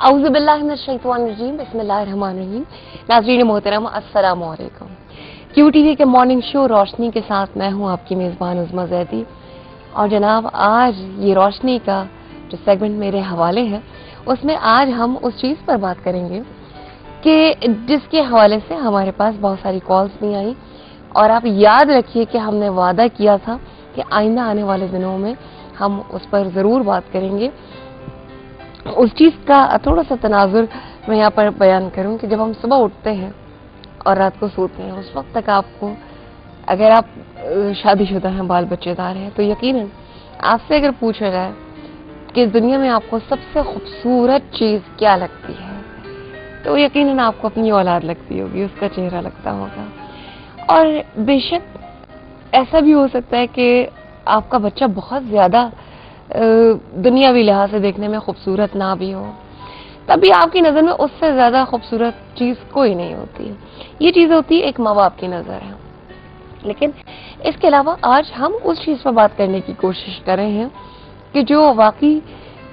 औज़ु बिल्लाहि मिनश शैतानिर रजीम, बिस्मिल्लाहिर रहमानिर रहीम। नाज़रीन मोहतरम, अस्सलामु अलैकुम। QTV के मॉर्निंग शो रोशनी के साथ मैं हूं आपकी मेज़बान उज़्मा ज़ैदी। और जनाब, आज ये रोशनी का जो सेगमेंट मेरे हवाले है, उसमें आज हम उस चीज़ पर बात करेंगे कि जिसके हवाले से हमारे पास बहुत सारी कॉल्स भी आई। और आप याद रखिए कि हमने वादा किया था कि आइंदा आने वाले दिनों में हम उस पर ज़रूर बात करेंगे। उस चीज़ का थोड़ा सा तनाजुर मैं यहाँ पर बयान करूँ कि जब हम सुबह उठते हैं और रात को सोते हैं, उस वक्त तक आपको, अगर आप शादीशुदा हैं, बाल बच्चेदार हैं, तो यकीनन आपसे अगर पूछा जाए कि इस दुनिया में आपको सबसे खूबसूरत चीज़ क्या लगती है, तो यकीनन आपको अपनी औलाद लगती होगी, उसका चेहरा लगता होगा। और बेशक ऐसा भी हो सकता है कि आपका बच्चा बहुत ज़्यादा दुनियावी लिहाज से देखने में खूबसूरत ना भी हो, तभी आपकी नज़र में उससे ज़्यादा खूबसूरत चीज़ कोई नहीं होती है। ये चीज़ होती है एक माँ बाप की नज़र है। लेकिन इसके अलावा आज हम उस चीज़ पर बात करने की कोशिश कर रहे हैं कि जो वाकई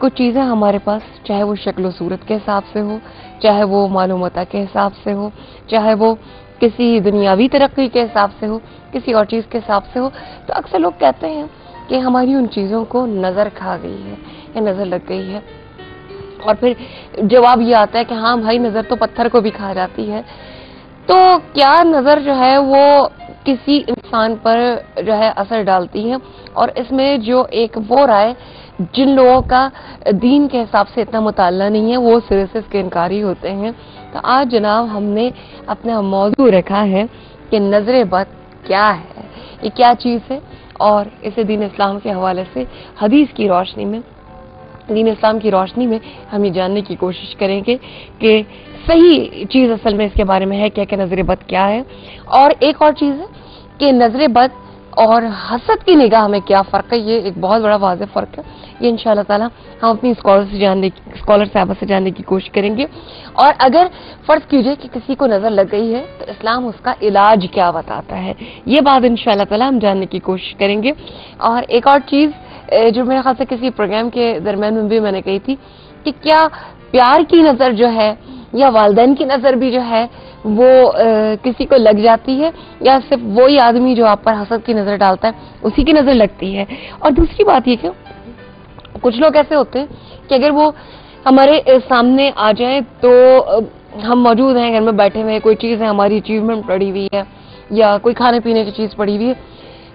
कुछ चीज़ें हमारे पास, चाहे वो शक्ल सूरत के हिसाब से हो, चाहे वो मालूमात के हिसाब से हो, चाहे वो किसी दुनियावी तरक्की के हिसाब से हो, किसी और चीज़ के हिसाब से हो, तो अक्सर लोग कहते हैं कि हमारी उन चीज़ों को नज़र खा गई है या नज़र लग गई है। और फिर जवाब ये आता है कि हाँ भाई, नज़र तो पत्थर को भी खा जाती है। तो क्या नज़र जो है वो किसी इंसान पर जो है असर डालती है? और इसमें जो एक वो राय, जिन लोगों का दीन के हिसाब से इतना मुताल्ला नहीं है, वो सिरे से इसके इनकारी होते हैं। तो आज जनाब हमने अपना मौजू रखा है कि नज़र बद क्या है, ये क्या चीज़ है, और इसे दीन इस्लाम के हवाले से हदीस की रोशनी में, दीन इस्लाम की रोशनी में हम ये जानने की कोशिश करेंगे कि सही चीज़ असल में इसके बारे में है क्या, क्या नज़र बद क्या है। और एक और चीज़ है कि नज़र बद और हसद की निगाह में क्या फ़र्क है। ये एक बहुत बड़ा वाज़ेह फ़र्क है। ये इंशाअल्लाह ताला हम अपनी स्कॉलर साहबा से जानने की कोशिश करेंगे। और अगर फ़र्ज़ कीजिए कि किसी को नज़र लग गई है, तो इस्लाम उसका इलाज क्या बताता है, ये बात इंशाअल्लाह ताला हम जानने की कोशिश करेंगे। और एक और चीज़ जो मेरे ख्याल से किसी प्रोग्राम के दरमियान में भी मैंने कही थी कि क्या प्यार की नज़र जो है या वालिदैन की नज़र भी जो है वो किसी को लग जाती है, या सिर्फ वही आदमी जो आप पर हसद की नज़र डालता है उसी की नज़र लगती है। और दूसरी बात ये कि कुछ लोग ऐसे होते हैं कि अगर वो हमारे सामने आ जाए, तो हम मौजूद हैं, घर में बैठे हुए हैं, कोई चीज़ है, हमारी अचीवमेंट पड़ी हुई है या कोई खाने पीने की चीज़ पड़ी हुई है,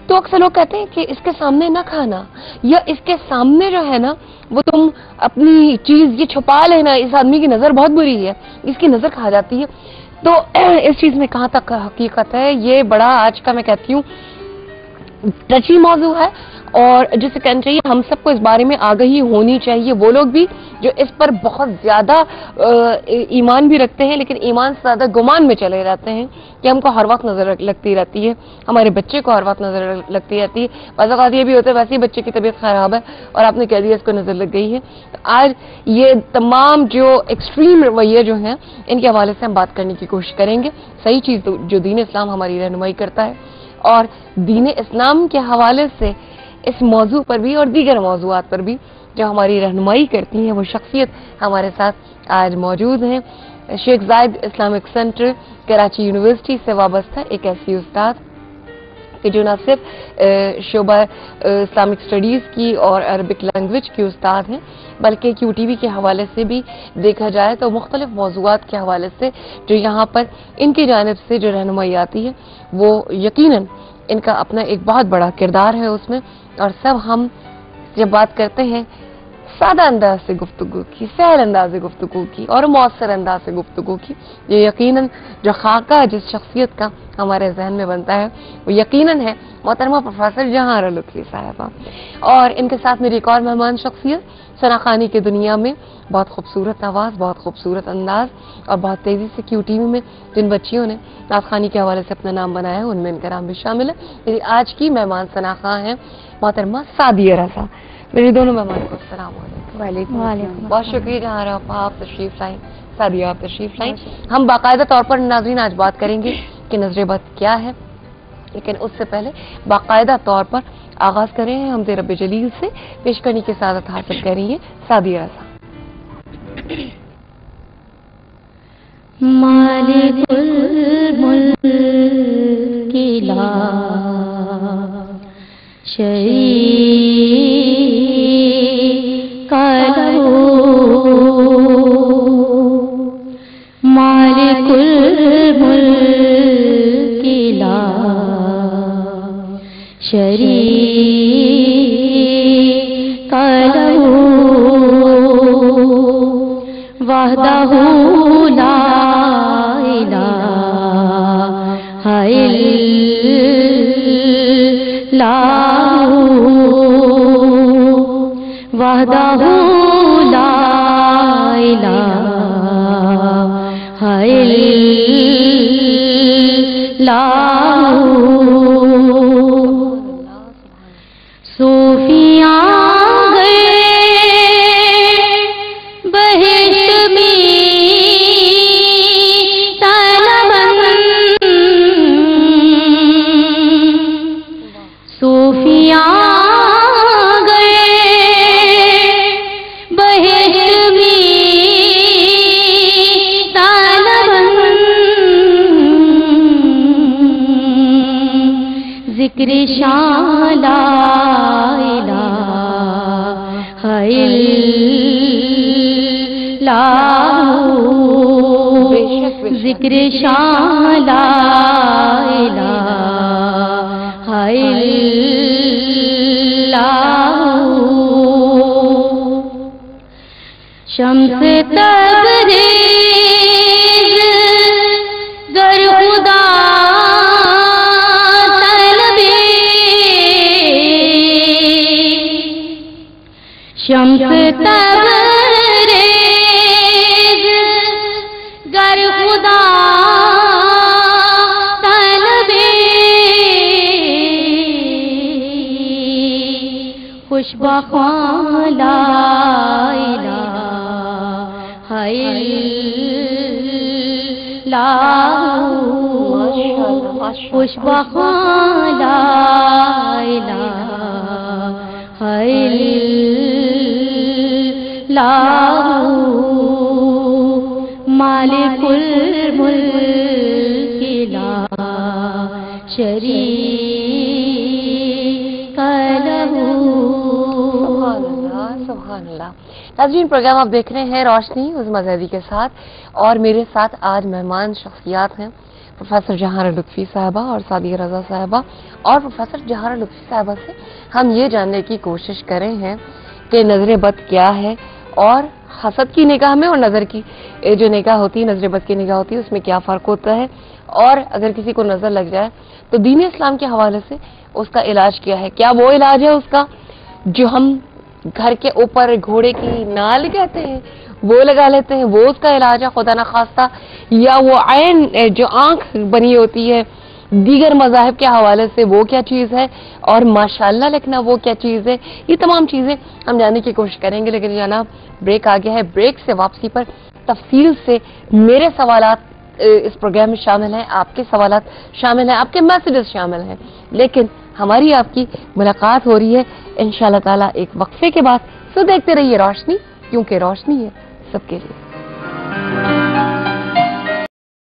तो अक्सर लोग कहते हैं कि इसके सामने ना खाना, या इसके सामने जो है ना वो तुम अपनी चीज़ ये छुपा लेना, इस आदमी की नज़र बहुत बुरी है, इसकी नज़र खा जाती है। तो इस चीज़ में कहाँ तक हकीकत है, ये बड़ा आज का मैं कहती हूँ टची मौजू है, और जिसे कहना चाहिए हम सबको इस बारे में आगाही होनी चाहिए। वो लोग भी जो इस पर बहुत ज़्यादा ईमान भी रखते हैं, लेकिन ईमान से ज़्यादा गुमान में चले जाते हैं कि हमको हर वक्त नज़र लगती रहती है, हमारे बच्चे को हर वक्त नज़र लगती रहती है। बाज़ औक़ात ये भी होता है वैसे ही बच्चे की तबीयत ख़राब है और आपने कह दिया इसको नज़र लग गई है। तो आज ये तमाम जो एक्सट्रीम रवैये जो हैं, इनके हवाले से हम बात करने की कोशिश करेंगे। सही चीज़ जो दीन इस्लाम हमारी रहनुमाई करता है, और दीन इस्लाम के हवाले से इस मौजू पर भी और दीगर मौजूआत पर भी जो हमारी रहनुमाई करती हैं, वो शख्सियत हमारे साथ आज मौजूद हैं। शेख जायद इस्लामिक सेंटर कराची यूनिवर्सिटी से वाबस्ता एक ऐसी उस्ताद कि जो न सिर्फ शोबा इस्लामिक स्टडीज़ की और अरबिक लैंग्वेज की उस्ताद हैं, बल्कि QTV के हवाले से भी देखा जाए तो मुख्तलिफ मौजूआत के हवाले से जो यहाँ पर इनकी जानिब से जो रहनुमाई आती है, वो यकीनन इनका अपना एक बहुत बड़ा किरदार है उसमें। और सब हम जब बात करते हैं सादा अंदाज से गुफ्तगू की, सहल अंदाज से गुफ्तगू की और मौसर अंदाज से गुफ्तगू की, ये यकीनन जो खाका जिस शख्सियत का हमारे जहन में बनता है, वो यकीनन है मोहतरमा प्रोफेसर जहांरा लुत्फ़ी साहिबा। और इनके साथ मेरी एक और मेहमान शख्सियत, सनाखानी की दुनिया में बहुत खूबसूरत आवाज़, बहुत खूबसूरत अंदाज, और बहुत तेज़ी से QTV में जिन बच्चियों ने नाज़खानी के हवाले से अपना नाम बनाया है, उनमें इनका नाम भी शामिल है। मेरी आज की मेहमान सनाखा हैं मोहतरमा सादिया रज़ा। मेरे दोनों मेहमान को अस्सलाम वालेकुम। बहुत शुक्रिया जहांरा आप तशरीफ लाएं, सादिया आप तशरीफ लाएं। हम बाकायदा तौर पर नाज़रीन आज बात करेंगे कि नज़र बद क्या है, लेकिन उससे पहले बाकायदा तौर पर आगाज़ करें हैं हम रब जलील से पेश करने की सादत हासिल करेंगे सादिया रज़ा। मालिकुल मुल्क ला शरीका लहू मालिकुल मुल्क ला शरीका लहू वहदहू ला इलाहा इल्लल्लाहु वहदहू ला इलाहा इल्लल्लाहु सूफियाँ ذکر شان لا الہ الا ذکر شان لا الہ الا شمس تبریز گر خدا شمس تبریز گر خدا طلبی خوش بخوان لا الہ الا خوش بخوان لا الہ مالک الملک لا شریک لہ سبحان اللہ۔ ناظرین، پروگرام آپ دیکھ رہے ہیں روشنی عظمیٰ زیدی کے ساتھ، اور میرے ساتھ آج مہمان شخصیات ہیں پروفیسر جہارہ لطفی صاحبہ اور سعدیہ رضا صاحبہ، اور پروفیسر جہارہ لطفی صاحبہ سے ہم یہ جاننے کی کوشش کر رہے ہیں کہ نظر بد کیا ہے، اور حسد کی نگاہ میں اور نظر کی جو نگاہ ہوتی ہے، نظر بد کی نگاہ ہوتی ہے، اس میں کیا فرق ہوتا ہے، اور اگر کسی کو نظر لگ جائے تو دین اسلام کے حوالے سے اس کا علاج کیا ہے۔ کیا وہ علاج ہے اس کا جو ہم گھر کے اوپر گھوڑے کی نال کہتے ہیں وہ لگا لیتے ہیں، وہ اس کا علاج ہے خدا نخواستہ، یا وہ عین جو آنکھ بنی ہوتی ہے دیگر مذاہب کے حوالے سے وہ کیا چیز ہے، اور ماشاءاللہ لکھنا وہ کیا چیز ہے؟ یہ تمام چیزیں ہم جاننے کی کوشش کریں گے، لیکن جناب بریک آ گیا ہے۔ بریک سے واپسی پر تفصیل سے میرے سوالات اس پروگرام میں شامل ہیں، آپ کے سوالات شامل ہیں، آپ کے میسیجز شامل ہیں، لیکن ہماری آپ کی ملاقات ہو رہی ہے انشاءاللہ تعالیٰ ایک وقفے کے بعد۔ سو دیکھتے رہیے روشنی، کیونکہ روشنی ہے سب کے لیے۔